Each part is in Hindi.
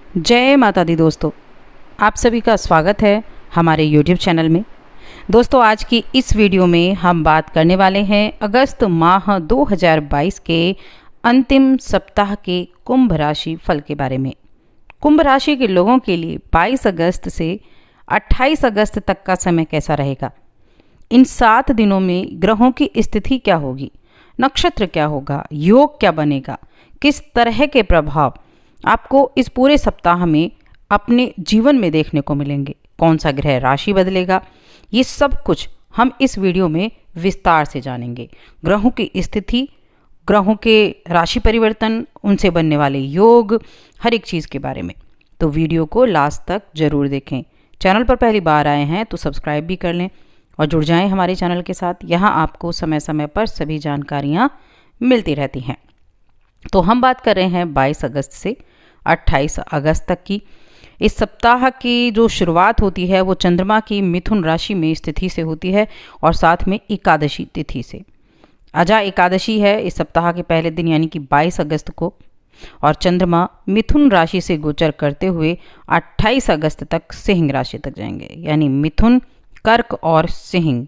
जय माता दी दोस्तों, आप सभी का स्वागत है हमारे YouTube चैनल में। दोस्तों, आज की इस वीडियो में हम बात करने वाले हैं अगस्त माह 2022 के अंतिम सप्ताह के कुंभ राशि फल के बारे में। कुंभ राशि के लोगों के लिए 22 अगस्त से 28 अगस्त तक का समय कैसा रहेगा, इन 7 दिनों में ग्रहों की स्थिति क्या होगी, नक्षत्र क्या होगा, योग क्या बनेगा, किस तरह के प्रभाव आपको इस पूरे सप्ताह में अपने जीवन में देखने को मिलेंगे, कौन सा ग्रह राशि बदलेगा, ये सब कुछ हम इस वीडियो में विस्तार से जानेंगे। ग्रहों की स्थिति, ग्रहों के राशि परिवर्तन, उनसे बनने वाले योग, हर एक चीज़ के बारे में। तो वीडियो को लास्ट तक जरूर देखें। चैनल पर पहली बार आए हैं तो सब्सक्राइब भी कर लें और जुड़ जाएं हमारे चैनल के साथ। यहाँ आपको समय समय पर सभी जानकारियाँ मिलती रहती हैं। तो हम बात कर रहे हैं 22 अगस्त से 28 अगस्त तक की। इस सप्ताह की जो शुरुआत होती है वो चंद्रमा की मिथुन राशि में स्थिति से होती है और साथ में एकादशी तिथि से। अजा एकादशी है इस सप्ताह के पहले दिन यानी कि 22 अगस्त को, और चंद्रमा मिथुन राशि से गोचर करते हुए 28 अगस्त तक सिंह राशि तक जाएंगे। यानी मिथुन, कर्क और सिंह,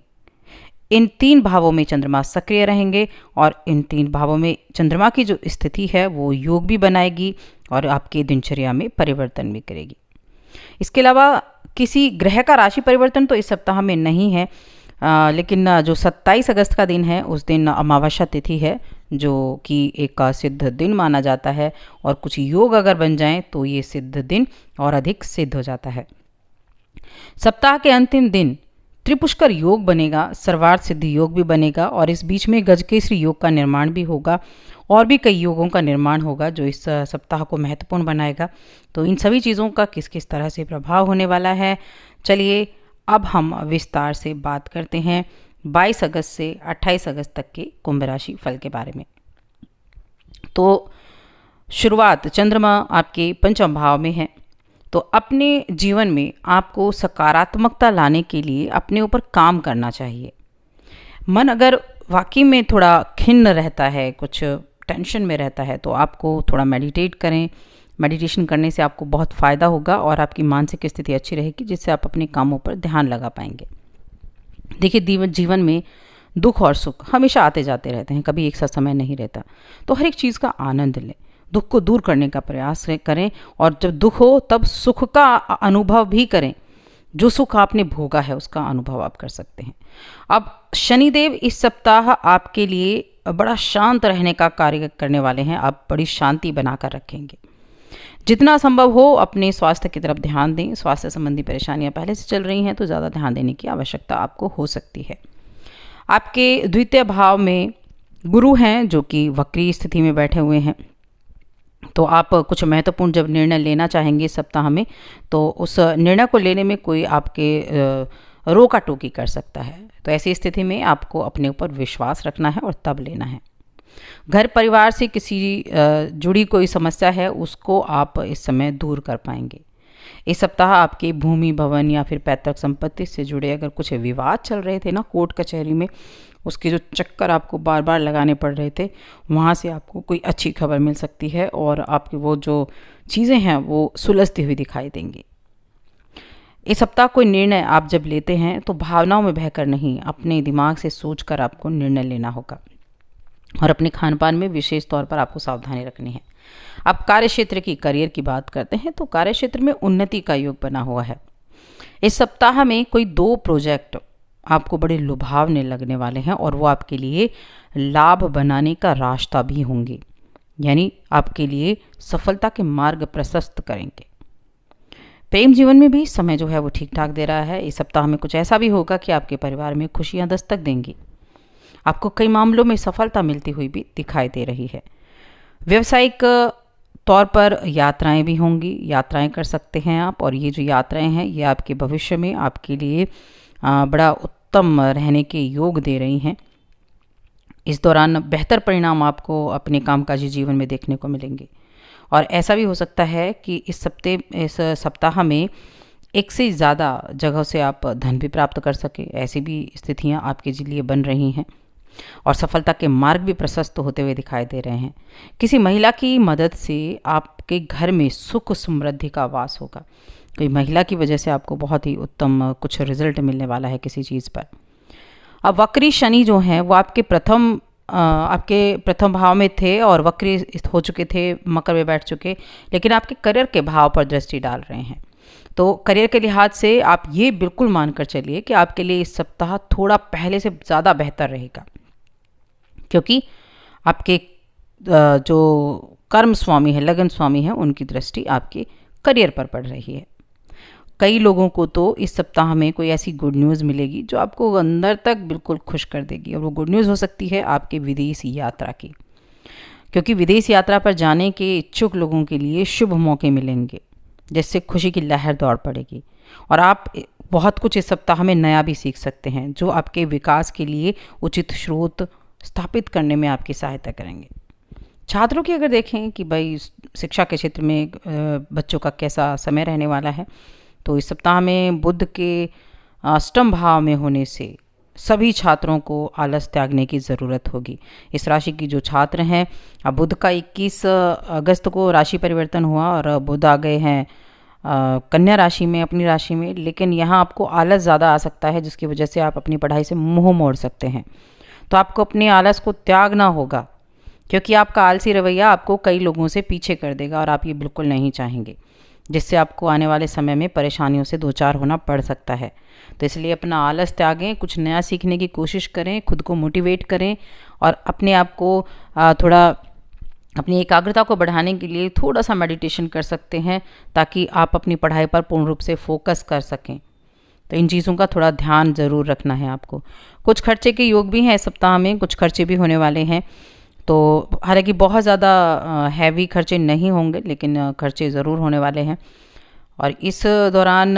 इन 3 भावों में चंद्रमा सक्रिय रहेंगे और इन 3 भावों में चंद्रमा की जो स्थिति है वो योग भी बनाएगी और आपकी दिनचर्या में परिवर्तन भी करेगी। इसके अलावा किसी ग्रह का राशि परिवर्तन तो इस सप्ताह में नहीं है, लेकिन जो 27 अगस्त का दिन है उस दिन अमावस्या तिथि है, जो कि एक सिद्ध दिन माना जाता है, और कुछ योग अगर बन जाएं तो ये सिद्ध दिन और अधिक सिद्ध हो जाता है। सप्ताह के अंतिम दिन त्रिपुष्कर योग बनेगा, सर्वार्थ सिद्धि योग भी बनेगा, और इस बीच में गजकेसरी योग का निर्माण भी होगा और भी कई योगों का निर्माण होगा जो इस सप्ताह को महत्वपूर्ण बनाएगा। तो इन सभी चीज़ों का किस किस तरह से प्रभाव होने वाला है, चलिए अब हम विस्तार से बात करते हैं 22 अगस्त से 28 अगस्त तक के कुंभ राशि फल के बारे में। तो शुरुआत चंद्रमा आपके पंचम भाव में है, तो अपने जीवन में आपको सकारात्मकता लाने के लिए अपने ऊपर काम करना चाहिए। मन अगर वाकई में थोड़ा खिन्न रहता है, कुछ टेंशन में रहता है, तो आपको थोड़ा मेडिटेट करें। मेडिटेशन करने से आपको बहुत फ़ायदा होगा और आपकी मानसिक स्थिति अच्छी रहेगी, जिससे आप अपने कामों पर ध्यान लगा पाएंगे। देखिए, जीवन में दुख और सुख हमेशा आते जाते रहते हैं, कभी एक सा समय नहीं रहता। तो हर एक चीज़ का आनंद लें, दुख को दूर करने का प्रयास करें, और जब दुख हो तब सुख का अनुभव भी करें। जो सुख आपने भोगा है उसका अनुभव आप कर सकते हैं। अब शनिदेव इस सप्ताह आपके लिए बड़ा शांत रहने का कार्य करने वाले हैं। आप बड़ी शांति बनाकर रखेंगे। जितना संभव हो अपने स्वास्थ्य की तरफ ध्यान दें। स्वास्थ्य संबंधी परेशानियां पहले से चल रही हैं तो ज़्यादा ध्यान देने की आवश्यकता आपको हो सकती है। आपके द्वितीय भाव में गुरु हैं जो कि वक्री स्थिति में बैठे हुए हैं, तो आप कुछ महत्वपूर्ण जब निर्णय लेना चाहेंगे इस सप्ताह में, तो उस निर्णय को लेने में कोई आपके रोका टोकी कर सकता है। तो ऐसी स्थिति में आपको अपने ऊपर विश्वास रखना है और तब लेना है। घर परिवार से किसी जुड़ी कोई समस्या है उसको आप इस समय दूर कर पाएंगे। इस सप्ताह आपके भूमि, भवन या फिर पैतृक संपत्ति से जुड़े अगर कुछ विवाद चल रहे थे ना कोर्ट कचहरी में, उसके जो चक्कर आपको बार बार लगाने पड़ रहे थे, वहाँ से आपको कोई अच्छी खबर मिल सकती है और आपकी वो जो चीज़ें हैं वो सुलझती हुई दिखाई देंगी। इस सप्ताह कोई निर्णय आप जब लेते हैं तो भावनाओं में बहकर नहीं, अपने दिमाग से सोचकर आपको निर्णय लेना होगा, और अपने खान पान में विशेष तौर पर आपको सावधानी रखनी है। आप कार्य क्षेत्र की, करियर की बात करते हैं तो कार्य क्षेत्र में उन्नति का योग बना हुआ है। इस सप्ताह में कोई 2 प्रोजेक्ट आपको बड़े लुभावने लगने वाले हैं और वो आपके लिए लाभ बनाने का रास्ता भी होंगे, यानी आपके लिए सफलता के मार्ग प्रशस्त करेंगे। प्रेम जीवन में भी समय जो है वो ठीक ठाक दे रहा है। इस सप्ताह में कुछ ऐसा भी होगा कि आपके परिवार में खुशियां दस्तक देंगी। आपको कई मामलों में सफलता मिलती हुई भी दिखाई दे रही है। व्यावसायिक तौर पर यात्राएं भी होंगी, यात्राएं कर सकते हैं आप, और ये जो यात्राएं हैं ये आपके भविष्य में आपके लिए बड़ा उत्तम रहने के योग दे रही हैं। इस दौरान बेहतर परिणाम आपको अपने कामकाजी जीवन में देखने को मिलेंगे, और ऐसा भी हो सकता है कि इस सप्ताह में एक से ज़्यादा जगह से आप धन भी प्राप्त कर सके। ऐसी भी स्थितियां आपके लिए बन रही हैं। और सफलता के मार्ग भी प्रशस्त होते हुए दिखाई दे रहे हैं। किसी महिला की मदद से आपके घर में सुख समृद्धि का वास होगा। कोई महिला की वजह से आपको बहुत ही उत्तम कुछ रिजल्ट मिलने वाला है किसी चीज़ पर। अब वक्री शनि जो हैं वो आपके प्रथम भाव में थे और वक्री हो चुके थे, मकर में बैठ चुके, लेकिन आपके करियर के भाव पर दृष्टि डाल रहे हैं। तो करियर के लिहाज से आप ये बिल्कुल मानकर चलिए कि आपके लिए इस सप्ताह थोड़ा पहले से ज़्यादा बेहतर रहेगा, क्योंकि आपके जो कर्म स्वामी है, लगन स्वामी है, उनकी दृष्टि आपके करियर पर पड़ रही है। कई लोगों को तो इस सप्ताह में कोई ऐसी गुड न्यूज़ मिलेगी जो आपको अंदर तक बिल्कुल खुश कर देगी, और वो गुड न्यूज़ हो सकती है आपके विदेश यात्रा की, क्योंकि विदेश यात्रा पर जाने के इच्छुक लोगों के लिए शुभ मौके मिलेंगे, जिससे खुशी की लहर दौड़ पड़ेगी। और आप बहुत कुछ इस सप्ताह में नया भी सीख सकते हैं, जो आपके विकास के लिए उचित स्रोत स्थापित करने में आपकी सहायता करेंगे। छात्रों की अगर देखें कि भाई शिक्षा के क्षेत्र में बच्चों का कैसा समय रहने वाला है, तो इस सप्ताह में बुध के अष्टम भाव में होने से सभी छात्रों को आलस त्यागने की ज़रूरत होगी। इस राशि की जो छात्र हैं, अब बुध का 21 अगस्त को राशि परिवर्तन हुआ और बुध आ गए हैं कन्या राशि में, अपनी राशि में, लेकिन यहाँ आपको आलस ज़्यादा आ सकता है, जिसकी वजह से आप अपनी पढ़ाई से मुँह मोड़ सकते हैं। तो आपको अपने आलस को त्यागना होगा, क्योंकि आपका आलसी रवैया आपको कई लोगों से पीछे कर देगा और आप ये बिल्कुल नहीं चाहेंगे, जिससे आपको आने वाले समय में परेशानियों से दो चार होना पड़ सकता है। तो इसलिए अपना आलस त्यागें, कुछ नया सीखने की कोशिश करें, खुद को मोटिवेट करें और अपने आप को थोड़ा अपनी एकाग्रता को बढ़ाने के लिए थोड़ा सा मेडिटेशन कर सकते हैं, ताकि आप अपनी पढ़ाई पर पूर्ण रूप से फोकस कर सकें। तो इन चीज़ों का थोड़ा ध्यान ज़रूर रखना है आपको। कुछ खर्चे के योग भी हैं इस सप्ताह में, कुछ खर्चे भी होने वाले हैं। तो हालांकि बहुत ज़्यादा हैवी खर्चे नहीं होंगे, लेकिन खर्चे ज़रूर होने वाले हैं। और इस दौरान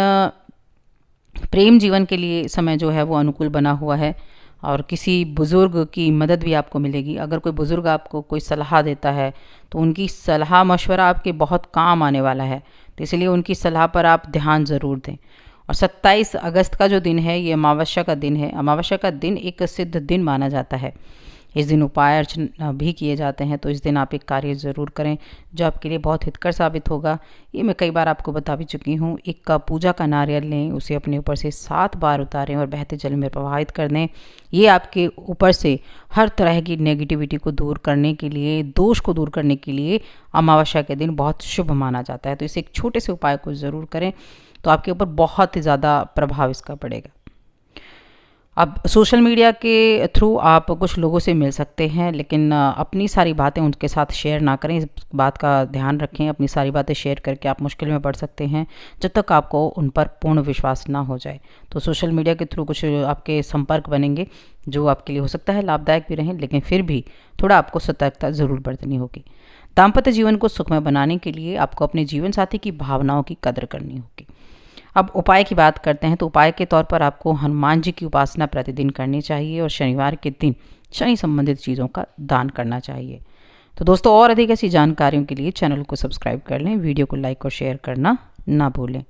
प्रेम जीवन के लिए समय जो है वो अनुकूल बना हुआ है, और किसी बुज़ुर्ग की मदद भी आपको मिलेगी। अगर कोई बुज़ुर्ग आपको कोई सलाह देता है तो उनकी सलाह मशवरा आपके बहुत काम आने वाला है, तो इसलिए उनकी सलाह पर आप ध्यान ज़रूर दें। और 27 अगस्त का जो दिन है, ये अमावस्या का दिन है। अमावस्या का दिन एक सिद्ध दिन माना जाता है। इस दिन उपाय अर्चना भी किए जाते हैं, तो इस दिन आप एक कार्य ज़रूर करें जो आपके लिए बहुत हितकर साबित होगा। ये मैं कई बार आपको बता भी चुकी हूँ। एक पूजा का नारियल लें, उसे अपने ऊपर से 7 बार उतारें और बहते जल में प्रवाहित कर दें। ये आपके ऊपर से हर तरह की नेगेटिविटी को दूर करने के लिए, दोष को दूर करने के लिए अमावस्या के दिन बहुत शुभ माना जाता है। तो इस एक छोटे से उपाय को ज़रूर करें, तो आपके ऊपर बहुत ही ज़्यादा प्रभाव इसका पड़ेगा। अब सोशल मीडिया के थ्रू आप कुछ लोगों से मिल सकते हैं, लेकिन अपनी सारी बातें उनके साथ शेयर ना करें। इस बात का ध्यान रखें। अपनी सारी बातें शेयर करके आप मुश्किल में पड़ सकते हैं, जब तक आपको उन पर पूर्ण विश्वास ना हो जाए। तो सोशल मीडिया के थ्रू कुछ आपके संपर्क बनेंगे जो आपके लिए हो सकता है लाभदायक भी रहें, लेकिन फिर भी थोड़ा आपको सतर्कता ज़रूर बरतनी होगी। दाम्पत्य जीवन को सुखमय बनाने के लिए आपको अपने जीवन साथी की भावनाओं की कदर करनी होगी। अब उपाय की बात करते हैं, तो उपाय के तौर पर आपको हनुमान जी की उपासना प्रतिदिन करनी चाहिए और शनिवार के दिन शनि संबंधित चीज़ों का दान करना चाहिए। तो दोस्तों, और अधिक ऐसी जानकारियों के लिए चैनल को सब्सक्राइब कर लें, वीडियो को लाइक और शेयर करना ना भूलें।